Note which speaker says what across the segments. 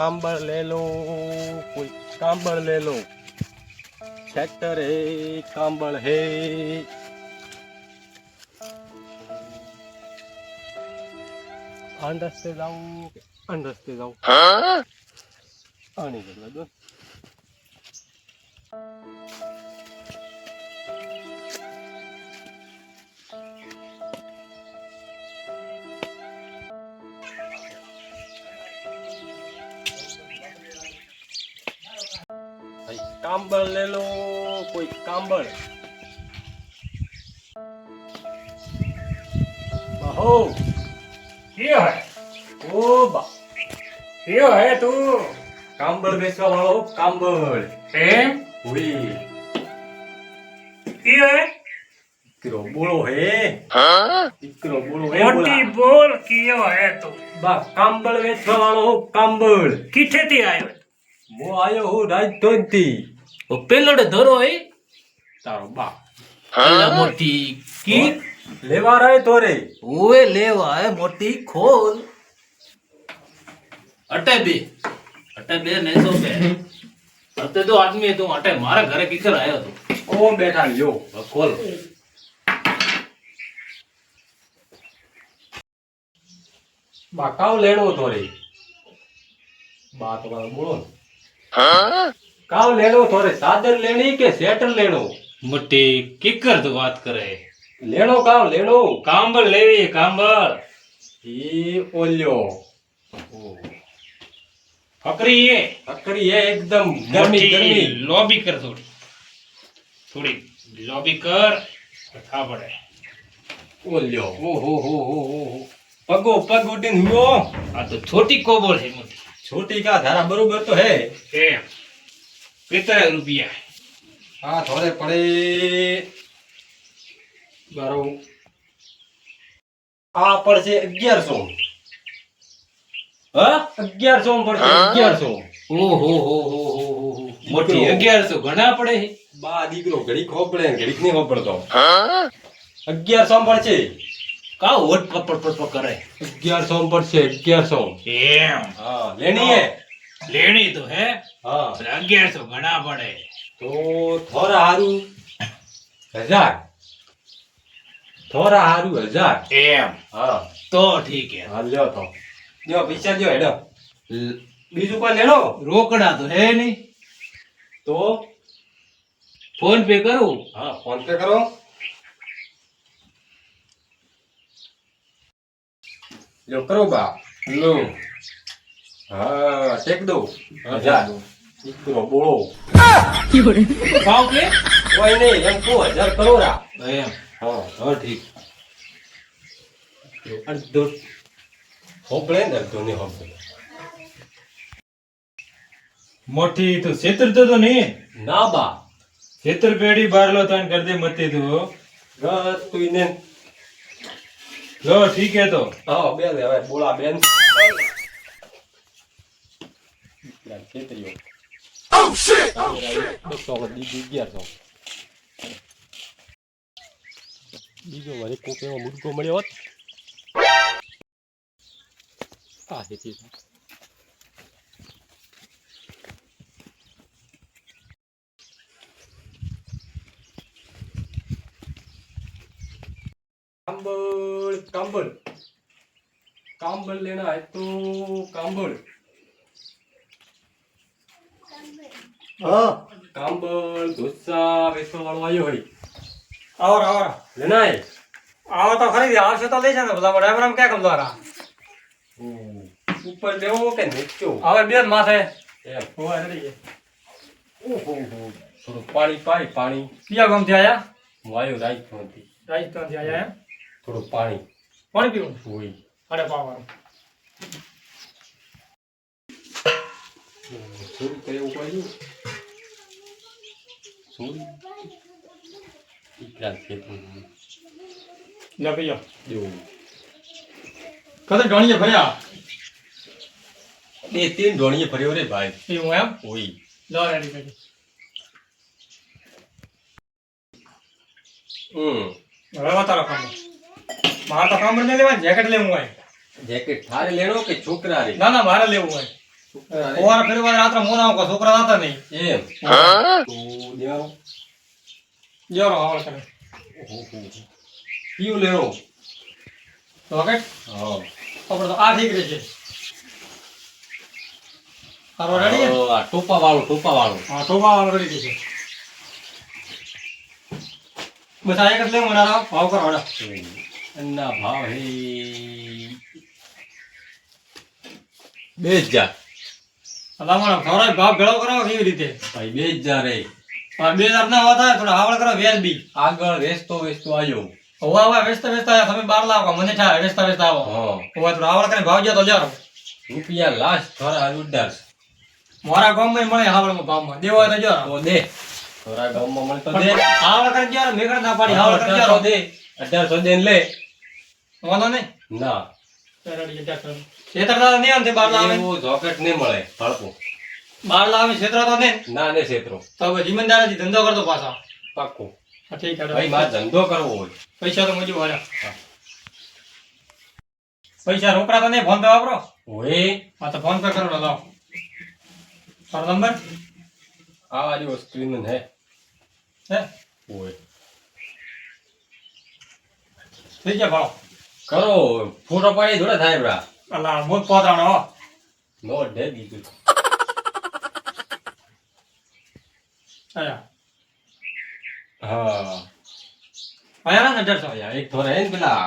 Speaker 1: कांबड़ ले लो, कोई कांबड़ ले लो। ट्रैक्टर है, कांबड़ है। आन रस्ते जाऊं, अन रस्ते जाऊं। आने जगह दो। भाई कांबड़ ले लो, कोई कांबड़। बाहो
Speaker 2: क्यों है
Speaker 1: ओ बा
Speaker 2: क्यों है तू
Speaker 1: कांबड़ बेचवा वालो कांबड़।
Speaker 2: एम
Speaker 1: हुई
Speaker 2: क्यों है
Speaker 1: इकरो बोलो है। इकरो बोलो है
Speaker 2: मोटी
Speaker 1: बोला।
Speaker 2: बोल क्यों है तू
Speaker 1: बा कांबड़ बेचवा वालो कांबड़।
Speaker 2: किथे थी आयो
Speaker 1: હું આયો હું રાજકોટથી.
Speaker 2: वो पेलोडे धरो है
Speaker 1: તારો બા
Speaker 2: अल्ला मोटी की
Speaker 1: લેવા રાય તોરે.
Speaker 2: ओए लेवा है मोटी खोल अटे बे नहीं सो बे अटे तो आदमी है तू अटे मारा घरे किकर आयो तू
Speaker 1: ઓ બેઠા લ્યો.
Speaker 2: खोल
Speaker 1: બા કાવ લેણો તોરે. બા તમારો બોલો ને. કાવ લેણો તોરે. સાદર લેણી કે સેટર લેણો?
Speaker 2: मोटी किकर तू बात करे
Speaker 1: લેણો કાવ લેણો.
Speaker 2: कांबल लेवी कांबल
Speaker 1: ઈ ઓલ્યો
Speaker 2: फकरी ये
Speaker 1: અકરી હે એકદમ ગરમી ગરમી.
Speaker 2: लॉबी कर थोड़ी लॉबी कर था पड़े
Speaker 1: ઓલ્યો ઓ હો પગો પગ ઉડીને હુઓ.
Speaker 2: आ तो छोटी कोबल है मोटी
Speaker 1: છોટી કા ધારા બરોબર તો હે.
Speaker 2: ए कितना रुपया
Speaker 1: હા થોડે પડે બારો આ પડશે 1100.
Speaker 2: हाँ
Speaker 1: 1100 માં પડશે 1100.
Speaker 2: ओ हो मोटी 1100 घना पड़े है
Speaker 1: બા દીકરો ઘડીક હોપડે ને ઘડીક નહીં હોપડતો. 1100 માં પડશે.
Speaker 2: का वोट पप करे
Speaker 1: 1100 માં પડશે 1100.
Speaker 2: एम
Speaker 1: હા લેણી હે.
Speaker 2: लेनी तो है
Speaker 1: હા
Speaker 2: 1100 घना पड़े
Speaker 1: તો થોડા હારું 1000. થોડા હારું 1000.
Speaker 2: एम
Speaker 1: હા
Speaker 2: तो ठीक है
Speaker 1: હા લ્યો તો લ્યો પૈસા લ્યો હેડો. બીજું કોઈ લેણો
Speaker 2: रोकड़ा तो है नहीं
Speaker 1: તો
Speaker 2: फोन पे करूं
Speaker 1: હા ફોન પે કરો. લ્યો કરો બા.
Speaker 2: लो
Speaker 1: હા ટેક દો 1000. દીકરો બોલો
Speaker 2: पाव के
Speaker 1: કોઈ નહીં એમ કહો 1000 કરો રા.
Speaker 2: एम
Speaker 1: હા
Speaker 2: हाँ ठीक
Speaker 1: અડધો હોપડે ને અડધો નહીં હોપડે.
Speaker 2: मोटी तो क्षेत्र तो नहीं
Speaker 1: ના બા
Speaker 2: क्षेत्र पेड़ी बार लो तन कर दे मत तू
Speaker 1: ઘર તું ને
Speaker 2: लो ठीक है तो
Speaker 1: હા બેન હવે બોલા બેન. છેતરીઓ. બસો દીધી 1100. બીજો વળી કોક એવો મુર્ગો મળ્યો હોત. હા હેતી कांबड़ कांबड़ कांबड़ लेना है तो कांबड़. हाँ कांबड़ डोसा वेचवा वाળો આવ્યો હોય.
Speaker 3: और
Speaker 1: લેના है.
Speaker 3: आओ तो खरीद आवश्यक तो ले जाना બધા બરાબર આમ ક્યાં કમ દ્વારા
Speaker 1: ઉપર લેવો કે નીચો?
Speaker 3: હવે બેન માથે
Speaker 1: એમ.
Speaker 3: હોવા રેડી
Speaker 1: ઓહો થોડું પાણી પાઈ પાણી.
Speaker 3: કિયા ગામ થી આયા
Speaker 1: હું આવ્યો રાજકોટથી.
Speaker 3: રાજસ્થાન થી આયા એમ
Speaker 1: થોડું પાણી
Speaker 3: પાણી પીવું
Speaker 1: હોય.
Speaker 3: અરે પાવાનું
Speaker 1: ચોરી કરે એવું પડ્યું. ચોરી દીકરા ખેતર
Speaker 3: લે ભૈયા
Speaker 1: દેવું.
Speaker 3: કદે ઢોણીએ ભર્યા
Speaker 1: બે ત્રણ ઢોણીએ ફર્યો રે ભાઈ.
Speaker 3: એવું એમ
Speaker 1: હોય.
Speaker 3: લો રેડી કરી હવે તારો કામ મારે તો કામ નહીં લેવા જેકેટ લેવું હોય
Speaker 1: જેકેટ થારે લેણો કે છોકરા રે?
Speaker 3: ના ના મારે લેવું હોય ઓવાર ફેરવા રાત્રે મોના કો છોકરા હતા નહીં
Speaker 1: એમ તું દેવાનો
Speaker 3: જોરો આવળ કરે
Speaker 1: કયું લેવો
Speaker 3: રોકેટ
Speaker 1: હા
Speaker 3: આપણે તો આ ઠીક રહેશે તારો રેડી છે
Speaker 1: આ ટોપા વાળું
Speaker 3: હા ટોપા વાળો રેડી છે બસ આ એક જ લેવું મને ભાવ કરો હડા
Speaker 1: એના ભાવ હે 2000
Speaker 3: લામણ ખવરાય ભાવ ભેળો કરો કેવી રીતે
Speaker 1: ભાઈ 2000 હે
Speaker 3: આ 2000 ના હોતા થોડા આવળ કરો વ્યાજબી
Speaker 1: આગળ વેચતો આવ્યો
Speaker 3: હોવા હોવા વેચતા તમે 12 લાવો મને થાય વેચતા આવો
Speaker 1: હા
Speaker 3: હોવા થોડા આવળ કરીને ભાવ જો તો જારો
Speaker 1: રૂપિયા લાસ્ટ થોડા ઉડાર
Speaker 3: મારા ગામમાં મળે હાવળમાં ભાવમાં દેવો હોય તો જો
Speaker 1: તો દે થોડા ગામમાં મળે તો દે
Speaker 3: હાવળ કરીને જો મેકર ના પાડી હાવળ કરીને જો
Speaker 1: 1800 દે 1800 દે ને લે
Speaker 3: વાંધો નહીં
Speaker 1: ના
Speaker 3: રેડી છે છેતરતા નહીં આમ તે 12 લાવે
Speaker 1: એવું જોકેટ નહીં મળે ફળકો
Speaker 3: 12 લાવે છેતરતો નહીં
Speaker 1: ના ને છેતરો
Speaker 3: તો હવે જિમ્મેદારી ધંધો કરતો પાછા
Speaker 1: પાક્કું
Speaker 3: હા ઠીક છે
Speaker 1: ભાઈ મારે ધંધો કરવો હોય
Speaker 3: પૈસા તો મજુ વાળા પૈસા રોકડા તો નહીં ફોન પે વાપરો
Speaker 1: હોય
Speaker 3: હા તો ફોન પે કરો લાવો તારો નંબર
Speaker 1: આ વાળી સ્ક્રીન હે
Speaker 3: હે
Speaker 1: હોય
Speaker 3: થઈ ગયા ભાવ
Speaker 1: કરો ફોટો પાડી થોડા થાય બરા
Speaker 3: અલા મોત પોતરાણો હો
Speaker 1: નો ડે દીધું
Speaker 3: આયા
Speaker 1: હા
Speaker 3: આયા ને 1800
Speaker 1: યાર એક થોડા હે ને પેલા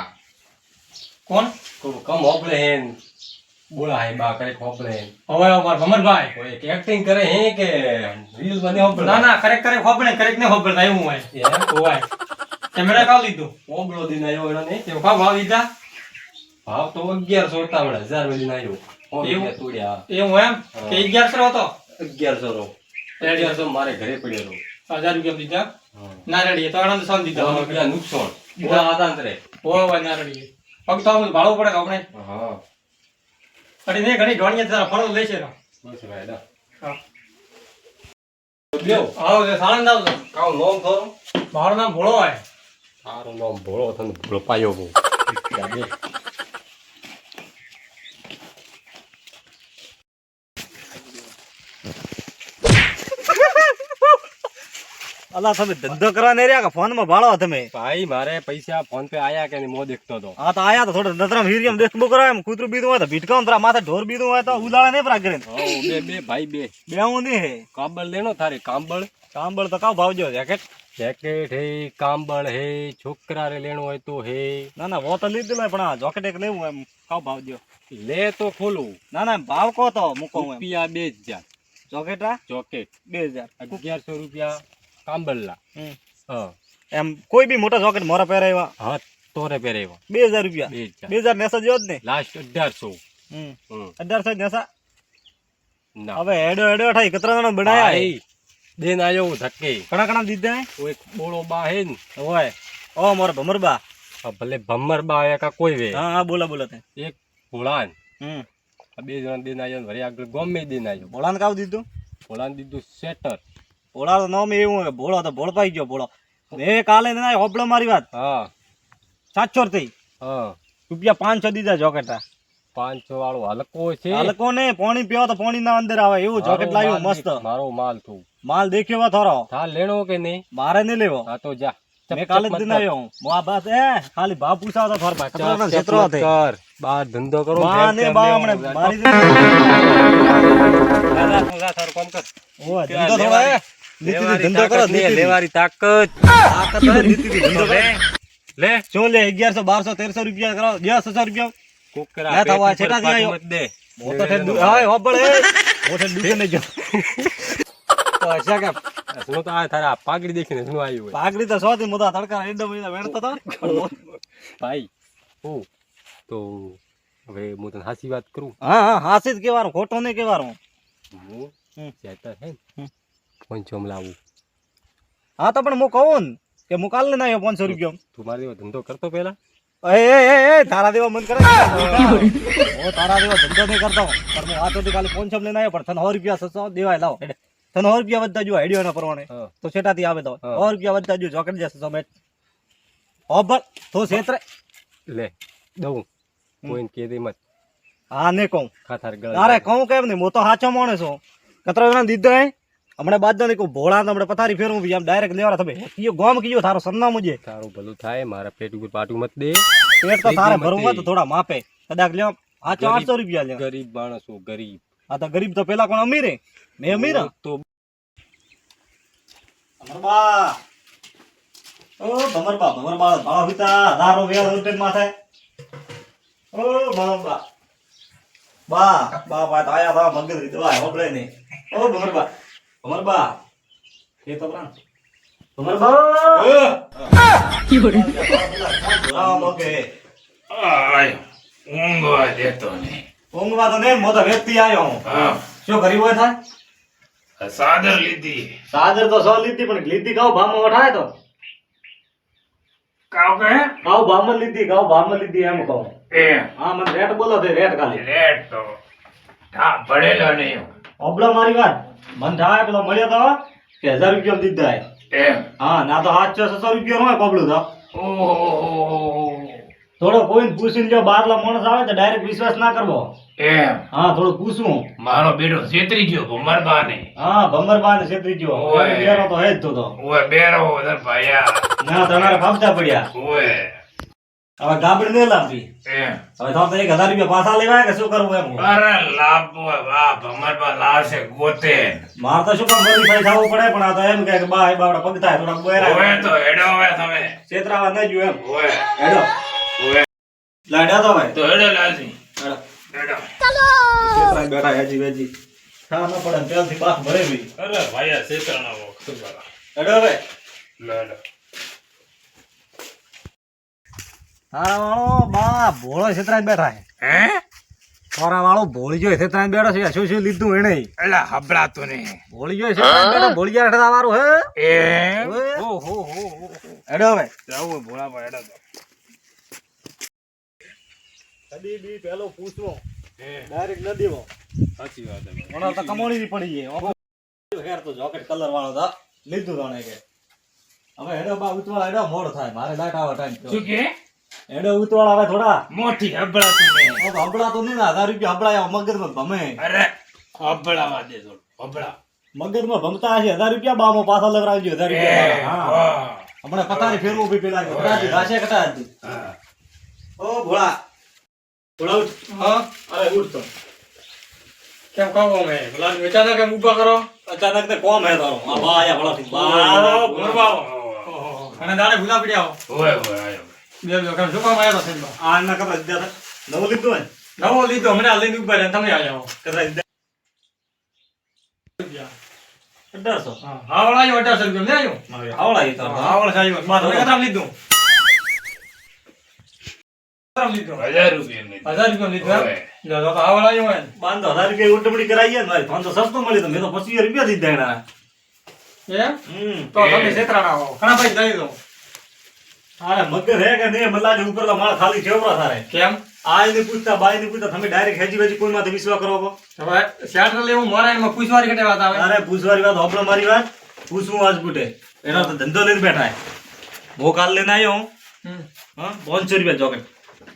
Speaker 3: કોણ
Speaker 1: કમ હોપલે હે ને બોલા હે બા કરે હોપલે હે
Speaker 3: હવે અમાર ભમરભાઈ
Speaker 1: કોઈ એક એક્ટિંગ કરે હે કે રીલ બને હોપલે
Speaker 3: ના ના કરેક્ટ કરે ખોપડે કરેક્ટ ને ખોપડે એવું હોય હોય કેમેરા કાવ લીધું
Speaker 1: ઓબળો દિન આવ્યો એનો ને
Speaker 3: તે ભાવ લીધા
Speaker 1: ભાવ તો 1100 હતા હમણાં 1000 વેલી આવ્યો
Speaker 3: એવું?
Speaker 1: તોડ્યા
Speaker 3: એવું એમ કે 1100 હતો
Speaker 1: 1100 રો 1100 મારે ઘરે પડ્યો
Speaker 3: 1000 રૂપિયા દીધા
Speaker 1: હા
Speaker 3: ના રેડી તો આનંદ સાન દીધા
Speaker 1: રૂપિયા નુકસાન બોલા હતા ને રે
Speaker 3: હોય ના રેડી પગ તો આમ ભાડું પડે કે આપણે
Speaker 1: હા
Speaker 3: અડી ને ઘણી ઢોણીએ તારા ફળો લેશે ને
Speaker 1: બસ ભાઈ દા
Speaker 3: હા
Speaker 1: લ્યો
Speaker 3: આવો તે સાણંદ આવજો
Speaker 1: કાવ નોમ થોરો
Speaker 3: મારું નામ ભોળો હોય
Speaker 1: તારું નામ ભોળો થને ભોળો પાયો બહુ બે
Speaker 4: અલા તમે ધંધો કરવા નહીં રહ્યા કે ફોન માં ભાળો તમે
Speaker 1: ભાઈ મારે પૈસા ફોન પે આયા કે નહીં મો દેખતો તો
Speaker 4: હા તો આયા તો થોડો નતરામ હિરિયમ દેખબો કરો એમ કૂતરું બીધું હોય તો ભીટકાઉં તરા માથે ઢોર બીધું હોય તો ઉદાળા નહીં પરા કરીને
Speaker 1: હો બે બે ભાઈ બે
Speaker 4: બે હું નહીં હે
Speaker 1: કાંબળ લેનો થારે કાંબળ
Speaker 4: કાંબળ તો કાવ ભાવજો જેકેટ
Speaker 1: જેકેટ હે કાંબળ હે છોકરા રે લેણો હોય તો હે
Speaker 4: ના ના વો તો લીધેલો હોય પણ આ જોકેટ એક લેવું એમ કાવ ભાવજો
Speaker 1: લે તો ખોલું
Speaker 4: ના ના ભાવ કહો તો મૂકો એમ
Speaker 1: રૂપિયા 2000
Speaker 4: જોકેટ આ
Speaker 1: જોકેટ
Speaker 4: 2000
Speaker 1: 1100 રૂપિયા કાંબળલા હા
Speaker 4: એમ કોઈ બી મોટા જોકેટ મોરા પહેરાવ્યા
Speaker 1: હા તોરે પહેરેવા
Speaker 4: 2000 રૂપિયા 2000 નેસા જેવો જ ને
Speaker 1: લાસ્ટ 1800
Speaker 4: હમ
Speaker 1: હમ
Speaker 4: 1800 નેસા
Speaker 1: ના
Speaker 4: હવે હેડો હેડો ઠાઈ કતરા જણા બનાયા હે?
Speaker 1: ભાઈ દેન આયો ધક્કે
Speaker 4: ઘણા ઘણા દીધા હે?
Speaker 1: કોઈ બોળો બા હે ને
Speaker 4: હોય ઓ મોરા ભમરબા
Speaker 1: આ ભલે ભમર બા આયા કા કોઈ વે
Speaker 4: હા હા બોલા બોલા તે
Speaker 1: એક ભોળાન
Speaker 4: હમ
Speaker 1: આ બે જણા દેન આયો ને વળી આગળ ગમે દેન આયો
Speaker 4: ભોળાને કાવ દીધું
Speaker 1: ભોળાન દીધું સેટર
Speaker 4: ભોળા તો નામ એવું હોય ભોળો તો ભોળ પાઈ ગયો ભોળો એ કાલે ના હોબળો મારી વાત
Speaker 1: હા
Speaker 4: સાચો થઈ
Speaker 1: હા
Speaker 4: રૂપિયા 500 દીધા જોકેટા
Speaker 1: 500 વાળો હલકો છે
Speaker 4: હાલકો ને પાણી પીવો તો પાણી ના અંદર આવે એવું જોકેટ લાવ્યું મસ્ત
Speaker 1: મારો માલ તું
Speaker 4: માલ દેખ્યો હોય થોરો
Speaker 1: થા લેણો કે નહીં
Speaker 4: મારે નહીં લેવો
Speaker 1: હા તો જા
Speaker 4: મેં કાલે જ દિન આવ્યો હું આ બસ ખાલી ભાવ પૂછાવતો થોર ભાઈ કતરાના ક્ષેત્રો હતી
Speaker 1: કર બાર ધંધો કરો
Speaker 4: બા ને બા હમણે મારી
Speaker 1: તાર કોમ કર
Speaker 4: ઓય ધંધો થોડો હે નીતિથી ધંધો કરો નીતિથી.
Speaker 1: લેવારી તાકત
Speaker 4: તાકાત હોય નીતિથી ધંધો કરો
Speaker 1: લે
Speaker 4: શું લે 1100 1200 1300 રૂપિયા કરો 10,000 રૂપિયા
Speaker 1: કોકરા
Speaker 4: લે થવા
Speaker 1: પેટ ઉપર
Speaker 4: છેટાથી
Speaker 1: પાટી
Speaker 4: આવ્યો.
Speaker 1: મત દે
Speaker 4: મોટો છે હાય હોબળ એ મોટો દુકે ને જો તો અચ્છા કે
Speaker 1: શું તો આ તારા પાઘડી દેખીને શું આવ્યું હોય
Speaker 4: પાઘડી તો સોથી મોટા તડકા એકદમ વેણતો તો
Speaker 1: ભાઈ હું તો હવે હું તને હાસી વાત કરું
Speaker 4: હા હા હાસી જ કહેવાનું ખોટો નહીં કહેવાનું
Speaker 1: હું
Speaker 4: હમ.
Speaker 1: સેટર હે
Speaker 4: હમ.
Speaker 1: પંચોમ લાવું
Speaker 4: હા તો પણ હું કહું ને કે હું કાલે ના આવ્યો 500 રૂપિયા
Speaker 1: તું મારી જેવો ધંધો કરતો પેલા
Speaker 4: એ તારા દેવા મન કરે હું તારા દેવા ધંધો નહીં કરતો પણ હું આ તો ખાલી 500 લઈને આવ્યો પણ તને 100 રૂપિયા સસ્તો દેવાય લાવો તને 100 રૂપિયા વધતા જો આઈડિયો ના પ્રમાણે
Speaker 1: હા.
Speaker 4: તો છેટાથી આવે તો
Speaker 1: હા.
Speaker 4: 100 રૂપિયા વધતા જો જોકેટ જશે તો બેટ હોબળ તો છેતરે
Speaker 1: લે દઉં કોઈને કે દે મત
Speaker 4: હા ને કહું
Speaker 1: ખાતર
Speaker 4: અરે કહું કેમ નહીં હું તો સાચો માણસ છું કતરા જણા દીધો હે હમણાં બાદ નહીં કહું ભોળા તો હમણાં પથારી ફેરવું બી આમ ડાયરેક્ટ લેવાના તમે કયો ગોમ કયો તારો સરનામું છે
Speaker 1: તારું ભલું થાય મારા પેટ ઉપર પાટું મત દે
Speaker 4: પેટ તો તારે ભરવું હોય તો થોડા માપે કદાચ લ્યો સાચો 800 રૂપિયા લ્યો
Speaker 1: ગરીબ માણસ છું ગરીબ
Speaker 4: આ તો ગરીબ તો પેલા કોણ અમીર હે મેં અમીર હા
Speaker 1: તો
Speaker 4: ભમરબા ઓ ભમરબા ભાવ પિતા 1000 રૂપિયા ઉઠે માથે ઓ ભમરબા બા આયા તા મગજ દવા હોબળે ને ઓ ભમરબા એ તો પ્રાણ ભમરબા આ મોકે
Speaker 2: આય ઊંઘવા દેતો નહીં.
Speaker 4: ઊંઘવા તો નહીં મોટો વ્યક્તિ આયો હું
Speaker 2: હા,
Speaker 4: શું ગરીબ હોય થાય
Speaker 2: આ સાદર લીધી.
Speaker 4: સાદર તો 100 લીધી પણ લીધી કાવ ભાવમાં વઠાય તો
Speaker 2: કાવ કહે?
Speaker 4: કાવ ભાવમાં લીધી એમ કહું
Speaker 2: એમ.
Speaker 4: હા મને રેટ બોલો તે રેટ ખાલી
Speaker 2: રેટ તો ઠા ભળેલો નહીં.
Speaker 4: ઓબળો મારી વાત મન થાય પેલો મળ્યો તો કે 1000 રૂપિયા દીધા હે.
Speaker 2: એમ.
Speaker 4: હા ના તો 700 રૂપિયા નો કોબલું તો
Speaker 2: ઓહો.
Speaker 4: થોડો કોઈ પૂછીને જો બહારલા માણસ આવે તો ડાયરેક્ટ વિશ્વાસ ના કરવો
Speaker 2: એમ.
Speaker 4: હા થોડું પૂછવું
Speaker 2: મારો બેટો છેતરી ગયો ભમરબાને.
Speaker 4: હા ભમરબા ને છેતરી ગયો
Speaker 2: ઓય.
Speaker 4: એનો બેરો તો હે જ તો
Speaker 2: ઓય બેરો ઓય ભાયા.
Speaker 4: ના તમારે ફાફતા પડ્યા
Speaker 2: ઓય.
Speaker 4: હવે ગાબડી નહીં લાવવી
Speaker 2: એમ.
Speaker 4: હવે તો 1000 રૂપિયા પાછા લેવાય કે શું કરવું એમ
Speaker 2: અરે લાભ વાહ ભમરબા લાવશે ગોતે.
Speaker 4: માર તો શું કામ મોડીફાઈ થવું પડે પણ આ તો એમ કે બા એ બાવડા પગ થાય થોડા
Speaker 2: ઓય
Speaker 4: બોયરા
Speaker 2: તો હેડો હવે તમે.
Speaker 4: છેતરાવા ન જો એમ
Speaker 2: ઓય.
Speaker 4: હેડો
Speaker 2: ઓય
Speaker 4: લાડ્યા તો ભાઈ
Speaker 2: તો હેડો લાલજી.
Speaker 4: હેડો
Speaker 2: હેડો.
Speaker 4: છેતરાઈ બેઠા હેજી વેજી ખા ન પડે ને તેલથી પાક ભરેવી
Speaker 2: અરે ભાયા છેતરાના ખબર.
Speaker 4: હેડો હવે
Speaker 2: હેડો.
Speaker 4: તારા વાળો બા ભોળો છેતરાઈ બેઠા હે
Speaker 2: હે?
Speaker 4: તારા વાળો ભોળી જોઈ છેતરાઈ બેઠો છે શું શું લીધું એને
Speaker 2: એલા હબળાતો નહીં.
Speaker 4: ભોળી જોઈ છેતરાઈ બેઠો ભોળી યાર હેઠા વાળું હે
Speaker 2: એમ.
Speaker 4: ઓય.
Speaker 2: ઓહો હો.
Speaker 4: હેડો હવે
Speaker 2: જાવું ભોળા ભાઈ હેડો તો.
Speaker 4: કદી બી પેલો પૂછવો
Speaker 2: હે,
Speaker 4: ડાયરેક્ટ ન દેવો
Speaker 2: સાચી વાત છે.
Speaker 4: મને તો કમોણી ની પડી ગઈ હેર તો જોકેટ કલર વાળો તો લીધું તને કે હવે હેડો બા ઉતવાળા હેડો મોડ થાય મારે લાઈટ આવા ટાઈમ
Speaker 2: શું કે?
Speaker 4: હેડો ઉતવાળા આવે થોડા
Speaker 2: મોટી હબળાતું નહીં.
Speaker 4: હબળા તો નહીં ને 1000 રૂપિયા હબળાયા મગજમાં ભમે
Speaker 2: અરે હબળાવા દે થોડું. હબળા.
Speaker 4: મગજમાં ભમતા હશે 1000 રૂપિયા બામાં પાછા લવરાવજો 1000 રૂપિયા હા
Speaker 2: વાહ.
Speaker 4: હમણાં પતારી ફેરવું બી પેલા કટાજી ઘાસે કટાજી
Speaker 2: હા.
Speaker 4: ઓ ભોળા ભોળા ઉઠ
Speaker 3: હા
Speaker 4: અરે ઉઠ તો
Speaker 3: કેમ કહો મેં પેલા વેચાતા કેમ ઊભા કરો
Speaker 4: અચાનક તે કોમ હે તારો આ બા આયા ભોળા થી
Speaker 3: બા,
Speaker 4: બા
Speaker 3: ભરવાઓ. અને દાડે ભૂલા પડ્યા
Speaker 2: ઓય ઓય આયો.
Speaker 3: બે બે કામ શું કામ આવ્યા હતા સાહેબ?
Speaker 4: આ ના કપડા દીધા હતા નવો લીધો હે
Speaker 3: નવો લીધો હમણાં લઈને ઉભા રહ્યા તમે આવ્યા હો.
Speaker 4: કપડા દીધા
Speaker 3: રૂપિયા.
Speaker 4: 1800
Speaker 3: હા હાવળ આવ્યો 1800 રૂપિયા નહીં આવ્યો
Speaker 4: મારે આવડા ઈ તારો
Speaker 3: હાવળ આવ્યો બા તમે કેટલા લીધું કેટલા લીધું
Speaker 2: 1000 રૂપિયા નહીં.
Speaker 3: 1000 રૂપિયા લીધું
Speaker 2: ઓય.
Speaker 3: એમ? જો તો હાવળ આવ્યો હોય ને.
Speaker 4: બાંધો 1000 રૂપિયા ઉટમડી કરાઈએ ને મારી ફોન તો સસ્તો મળી તો મેં તો 25 રૂપિયા દીધા એના
Speaker 3: એમ તો તમે છેતરાના હો ઘણા પૈસા દઈ દો
Speaker 4: અરે મગર હે કે નહીં મલાજ ઉપરલા માળ ખાલી છેવરા થારે
Speaker 3: કેમ
Speaker 4: આય ને પૂછતા બાય ને પૂછતા તમે ડાયરેક્ટ હેજી વેજી કોઈ માથે વિશ્વાસ કરો છો?
Speaker 3: હવે શેટર લેવું મોરા એમાં પૂછવાની કેટલી વાત આવે
Speaker 4: અરે પૂછવાની વાત હોપડો મારી વાત પૂછવું આજ પૂટે એનો તો ધંધો લઈને બેઠા હે હું કાલ લઈને આવ્યો હું
Speaker 3: હમ.
Speaker 4: હા 500 રૂપિયા જોકેટ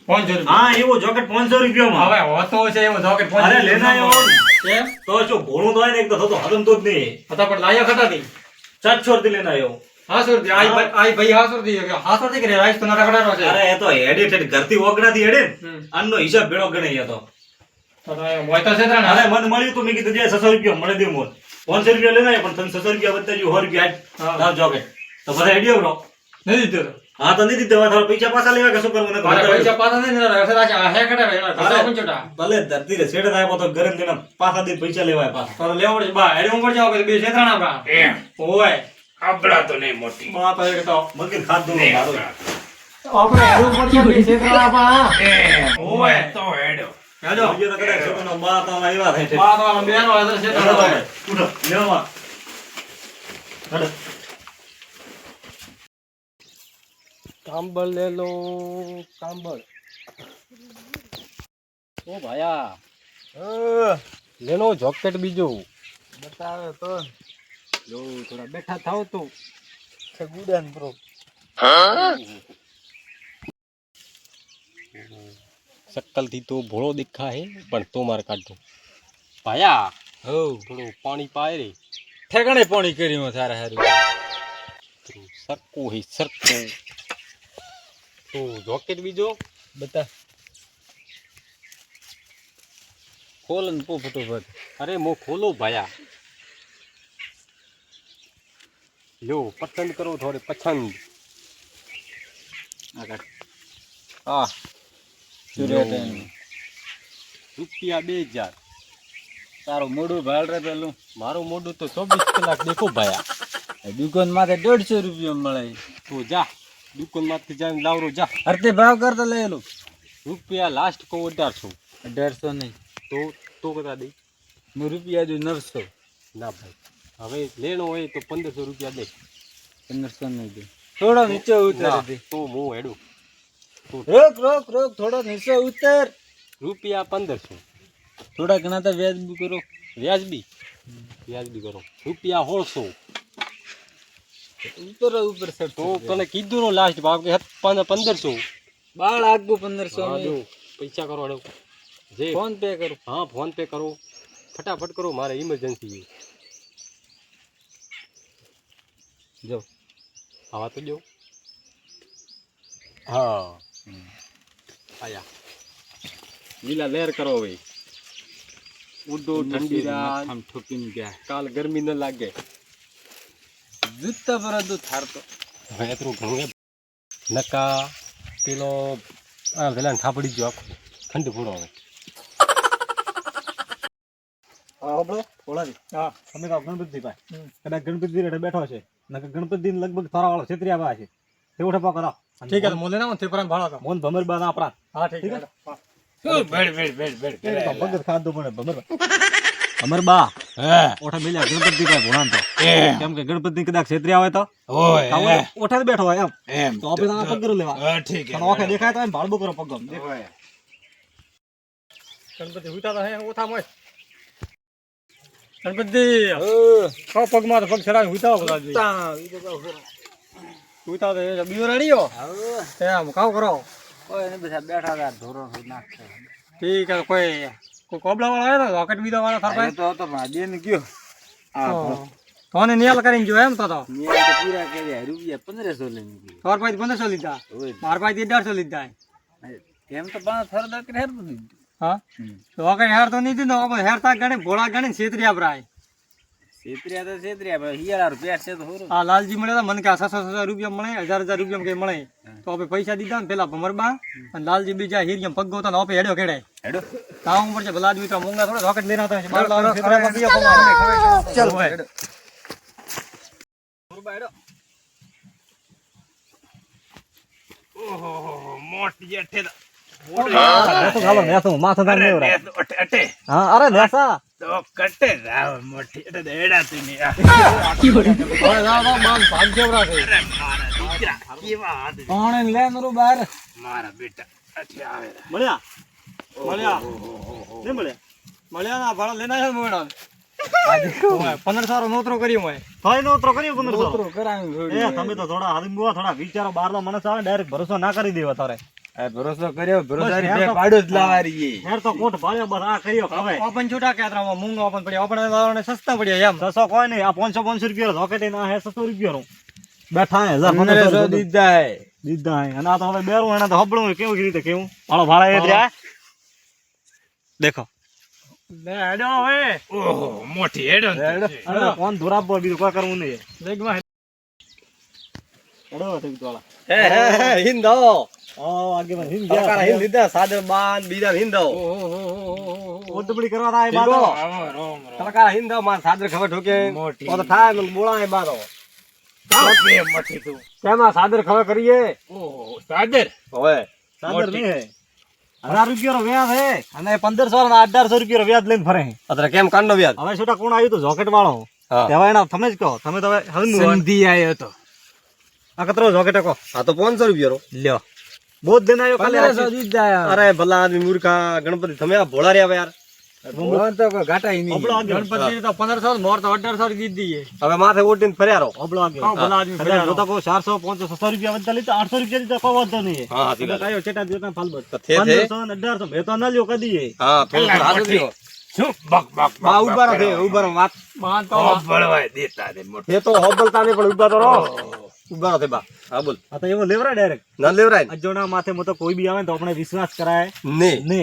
Speaker 3: 500 રૂપિયા
Speaker 4: હા એવો જોકેટ 500 રૂપિયામાં
Speaker 3: હવે હોતો છે એવો જોકેટ 500
Speaker 4: અરે લઈને આવ્યો હું.
Speaker 3: કેમ
Speaker 4: તો જો ભોણું તો હોય ને એક તો થતો હદમ તો જ નહીં
Speaker 3: ફટાફટ લાયો ખટા થી
Speaker 4: 700 થી લઈને આવ્યો
Speaker 3: 500 રૂપિયા આઈ ભાઈ 500 થી 500 થી કરે રાઈસ તો ના રખડાનો છે
Speaker 4: અરે એ તો હેડે ઠેઠ ઘરથી ઓગણાથી હેડે ને
Speaker 3: હમ.
Speaker 4: આનો હિસાબ ભેળો ગણે એ તો
Speaker 3: તો તમે મોય તો છેતરાના
Speaker 4: અરે મને મળ્યું તો મેં કીધું જે 600 રૂપિયા મળે દે મોલ 500 રૂપિયા લઈને આવ્યો પણ તને 600 રૂપિયા વધતા જો 100 રૂપિયા
Speaker 3: હા.
Speaker 4: લાવ જોકેટ તો બધા હેડ્યો બ્રો
Speaker 3: નહીં દીધો તો.
Speaker 4: હા તો નહીં દીધા હવે પૈસા પાછા લેવા કે શું કરવું ને
Speaker 3: મારે પૈસા પાછા નહીં દેવાના, રખડા છે, આ હે કઢાવે, એના ધંધા પંચોટા.
Speaker 4: ભલે ધરતી રે છેડે થાય તો ગરમ તેના પાછા દે પૈસા લેવાય પાછા
Speaker 3: તો લેવો પડશે બા હેડી ઉપર જાવ કે બે છેતરાના બા
Speaker 2: એમ.
Speaker 3: ઓય
Speaker 2: હબળાતો નહીં મોટી.
Speaker 3: બા તો એક તો
Speaker 4: મગર ખાધું
Speaker 2: નહીં
Speaker 4: મારું
Speaker 2: હબળાતો.
Speaker 3: આપણે હેડી ઉપર જાવ બે છેતરાના બા
Speaker 2: એમ. ઓય તો હેડો.
Speaker 3: હેડો
Speaker 4: બીજો તો કદાચ છોકરાનો બા તો આવ્યા થાય છે
Speaker 3: બા તો આમ બેનો હાજર
Speaker 4: હેડો
Speaker 3: છેતરાના
Speaker 4: તમે, ઉઠો લેવા હેડો
Speaker 1: કાંબળ લે લો કાંબળ ઓ ભાયા લેનો જોકેટ બીજું
Speaker 4: બતાવે તો
Speaker 1: જો થોડા બેઠા થાવ તો
Speaker 4: ગુડન પ્રો
Speaker 1: શક્કલ થી તો ભોળો દેખા હે પણ તો મારે કાઢો ભાયા હો થોડું પાણી પાય રે
Speaker 3: ઠેકાણે પાણી કર્યું સારા હારું
Speaker 1: સરકો હે સરકો તો જોકેટ બીજો
Speaker 3: બતા ખોલ ને પો ફટોફટ
Speaker 1: અરે મો ખોલો ભાયા લ્યો પસંદ કરો થોડે પસંદ
Speaker 3: હા
Speaker 1: રૂપિયા 2000
Speaker 3: તારું મોઢું ભાળ રે પેલું
Speaker 1: મારું મોઢું તો 24 કલાક દેખો ભાયા
Speaker 3: દુકાન માથે 150 રૂપિયા મળે
Speaker 1: તો જા દુકાન માંથી જઈને લાવરો જા
Speaker 3: અરતે ભાવ કરતા લઈ લો
Speaker 1: રૂપિયા લાસ્ટ કો 1800
Speaker 3: 150 નહીં
Speaker 1: તો કતા દે
Speaker 3: હું રૂપિયા દઉં 900
Speaker 1: ના ભાઈ હવે લેણો હોય તો 1500 રૂપિયા દે
Speaker 3: 1500 નહીં દે થોડો નીચે ઉતર
Speaker 1: ના, તો હું હેડું
Speaker 3: રોક થોડો નીચે ઉતર
Speaker 1: રૂપિયા 1500
Speaker 3: થોડા ઘણા તો વ્યાજ બી કરો
Speaker 1: વ્યાજબી કરો રૂપિયા 1600
Speaker 3: ઉપર સર
Speaker 1: તો તને કીધું નો લાસ્ટ ભાવ કે 1500
Speaker 3: બાળ આગુ 1500
Speaker 1: હા,
Speaker 3: નહીં.
Speaker 1: જો પૈસા કરો હેડો જે
Speaker 3: ફોન પે કરો
Speaker 1: હા ફોન પે કરો ફટાફટ કરો મારે ઇમરજન્સી છે
Speaker 3: જો
Speaker 1: આવા તો જો હા આયા લીલા લહેર કરો હવે ઉડો ઠંડી રાત
Speaker 3: આમ ઠોકીને ગયા
Speaker 1: કાલ ગરમી ન લાગે
Speaker 3: જૂતા પર તો થારતો
Speaker 1: હવે એટલું ઘણું નકા પેલો આ વેલા થાપડી ગયો આખું ઠંડી ફૂડો હવે
Speaker 4: હા હબળો બોલાજી હા તમે કહો ગણપતિ ભાઈ કદાચ ગણપતિ રેડે બેઠો છે નકર ગણપતિ લગભગ થોડા વાળો છેતરિયા બા છે તે ઉઠે પા કરાવ
Speaker 3: ઠીક છે મોલે ના તે પર ભાળો
Speaker 4: મોન ભમર બા આપણા
Speaker 3: હા ઠીક છે બેડ
Speaker 4: ભગત ખાધું પડે ભમર ભમર બા
Speaker 3: હા
Speaker 4: ઓઠે મિલ્યા ગણપતિ ભાઈ ભોળાન તો કેમ કે ગણપતિ કદાચ છેતરિયા હોય તો
Speaker 3: ઓય
Speaker 4: ઓઠે જ બેઠો હોય એમ
Speaker 3: એમ
Speaker 4: તો આપણે પગરો લેવા
Speaker 3: ઠીક
Speaker 4: પણ ઓખે દેખાય તો એમ ભાળબો કરો પગમ
Speaker 3: ગણપતિ હુતા તો હે ઓથા મોય ગણપતિ કો પગમાં તો પગ ચડાવી હુતા બોલાજી હુતા તો એ બીઓ રેડીયો એમ કાવ કરો ઓય ને બધા બેઠા હતા ધોરો નાખશે ઠીક છે કોઈ કોબલા વાળા આવ્યો તો રોકેટ બીજો વાળો થરપાય તો ભાજી ને ગયો કોને નિયાલ કરીને ગયો એમ તો નિયાલ તો પૂરા કર્યા રૂપિયા 1500 લઈને ગયો થોર પાસે 1500 લીધા માર પાસે 1800 લીધા એમ તો પણ થર દક હેર તો દીધું હા તો કઈ હેર તો નહીં દીધો આપણે હેર તા ગણે ભોળા ગણે છેતરિયા પ્રાય છેતરિયા હિયાર રૂપિયા છે તો હા લાલજી મળે તો મને કે 600 રૂપિયા મળે 1000 રૂપિયા કે મળે તો આપણે પૈસા દીધા ને પેલા ભમરબા અને લાલજી બીજા હિરિયમ પગ ગોતા ને આપે હેડ્યો કેડે કામ ઉપર છે ભલા આદમી તો મોંઘા થોડા રોકેટ લઈને આવતા છે 12 લાખ છેતરિયા બીજો કમાવા ચાલ ભાઈ ઓહો મોટી જેઠે
Speaker 4: તો ગાલો નેસો માથા ધાર નેવરા
Speaker 3: અટે
Speaker 4: હા અરે નેસા
Speaker 3: તો કટે રાવ મોટી એટલે દેડા તીને
Speaker 4: ઓય જાવ બાન ભાગ જેવરા છે
Speaker 3: મારા દીકરા કેવા હાથ
Speaker 4: ઓણે લે નરો બહાર
Speaker 3: મારા બેટા અઠે આવે
Speaker 4: મળ્યા ને મળ્યા ના ભાડા લેના છે મોડા આજે 1500 નોતરો કર્યો હોય થાય નોતરો કર્યો 1500 નોતરો કરાયું એ તમે તો થોડા હાલમુવા થોડા વિચારો બારનો માણસ આવે ડાયરેક્ટ ભરોસો ના કરી દેવા તારે
Speaker 3: ભરોસો કર્યો ભરોસાની બે પાડો જ લાવારી
Speaker 4: હેર તો કોટ ભાળ્યો બસ આ કર્યો હવે ઓપન છૂટા કેતરામાં મૂંગો ઓપન પડ્યા ઓપન વાળાને સસ્તા પડ્યા એમ 600 કોઈ નહીં આ 500 રૂપિયા રોકેટ ના હે 600 રૂપિયાનો બેઠા હે 1500
Speaker 3: દીધા હે
Speaker 4: અને આ તો હવે બેરું એના તો હબળું કેવું રીતે કેવું ભાળો ભાડા એ રહ્યા દેખો લે હેડો હવે
Speaker 3: ઓહો મોટી હેડો
Speaker 4: અરે કોણ ધોરાબો બીજું કોઈ કરવું નહીં વેગમાં હેડો ઠીક તોલા હે હિંદો ઓ આગે માં હિંદ ગયા હિંદ લીધા સાદર બાન બીજા હિંદો ઓટબડી કરવા આય બારો તલકા હિંદો માં સાદર ખબર ઠોકે ઓ તો થાય મને બોલાય બારો
Speaker 3: મોટી મોટી તું
Speaker 4: કેમાં સાદર ખબર કરીએ
Speaker 3: ઓહો સાદર
Speaker 4: હવે સાદર નહીં હે 1000 રૂપિયા વ્યાજ હે અને 1500 અને 1800 રૂપિયા વ્યાજ લઈને ફરે
Speaker 1: અત્યારે કેમ કાંડો વ્યાજ
Speaker 4: હવે છોટા કોણ આવ્યું તો જોકેટ વાળો તેવા એના તમે જ કહો તમે તો હવે
Speaker 3: સંધી આયો તો
Speaker 4: આ કતરો જોકેટ કહો
Speaker 1: આ તો 500 રૂપિયા
Speaker 4: લ્યો બહુ દિન આવ્યો કાલે
Speaker 3: 1500 દીધા
Speaker 1: અરે ભલા આદમી મૂર્ખા ગણપતિ તમે આ ભોળા રહ્યા યાર
Speaker 3: ગણપતિ તો 1500 મોર તો 1800 દીધી
Speaker 4: હવે માથે ઓટીને ફર્યા રહો.
Speaker 3: ભલા આદમી
Speaker 5: કદાચ હું તો કહું 400 500 600 રૂપિયા વધતા લીધા 800 રૂપિયા દીધા કોઈ વાંધો નહીં
Speaker 4: હા, હાચી વાત.
Speaker 5: કયો ચેટા દેતા ફાલબત
Speaker 4: તો થે થે.
Speaker 5: 1500 ને 1800 મેં તો ના લ્યો કદી
Speaker 4: હા, થોડું હાથું દ્યો.
Speaker 2: શું બક બક
Speaker 4: બા ઉભા રહો, થે, ઉભા રહો, વાત.
Speaker 3: માન તો
Speaker 2: બળવાય દેતા દે મોટો
Speaker 4: એ તો હોબલતા નહીં પણ ઉભા તો રહો. ઉભા રહો, થે બા. હા, બોલ.
Speaker 5: આ તો એવો લેવરા ડાયરેક્ટ
Speaker 4: ના લેવરાય ને?
Speaker 5: અજોના માથે મો તો કોઈ બી આવે ને તો આપણે વિશ્વાસ કરાય
Speaker 4: ને.
Speaker 5: ને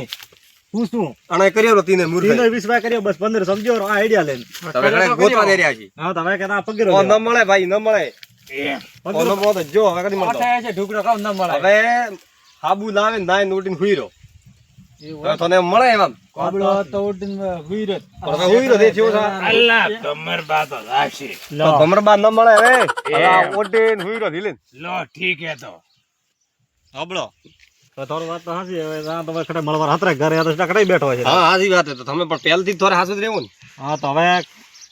Speaker 5: હું શું
Speaker 4: અને કર્યો રો તીને મૂર્ખ.
Speaker 5: તીનો વિશ્વાસ કર્યો બસ 15 સમજો આ આઈડિયા લઈને
Speaker 4: તમે ઘણા ગોતવા દે રહ્યા છે.
Speaker 5: હા તમે કહેતા પગેરો
Speaker 4: ઓ ન મળે ભાઈ, ન મળે. ઓ ન મળે તો જો હવે કદી મળતો.
Speaker 3: અઠે છે ઢુકડો કામ ન મળે
Speaker 4: હવે હાબુ લાવે ને નાય ઉડીને હુઈ રહો. હવે તને મળે એમ.
Speaker 3: કોબળો તો ઉડીને વીરત
Speaker 4: પણ હવે હુઈ રહો, તે થયો છે.
Speaker 2: અલ્લાહ કમર બાતો રાશી
Speaker 4: તો ભમરબા ન મળે હવે. હવે આ ઓટીને હુઈ રહો, ઢીલીને.
Speaker 2: લો ઠીક હે તો
Speaker 4: હબળો.
Speaker 5: તો તારી વાત તો હાચી હવે આ તમે ખડે મળવા હાતરે ઘરે આ તો કડાઈ બેઠો છે
Speaker 4: હા, હાચી વાત છે. તો તમે પણ પહેલથી જ થોડા હાસુ જ રહેવું ને.
Speaker 5: હા તો હવે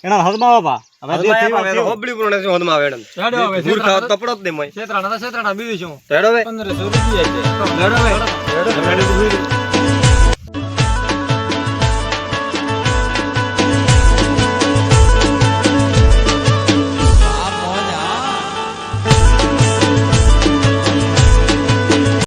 Speaker 5: એના હદમાં બાપા હવે જે થયું એ થયું.
Speaker 4: હોબળી પૂર્ણ છે હદમાં આવે એમ.
Speaker 3: હેડો હવે
Speaker 4: મૂર્ખ તપડો જ નહીં મોય.
Speaker 3: છેતરાણા બીજું શું
Speaker 4: તો હેડો હવે.
Speaker 3: 1500 રૂપિયા છે
Speaker 4: હેડો હવે.
Speaker 5: હેડો, હેડો, હેડો.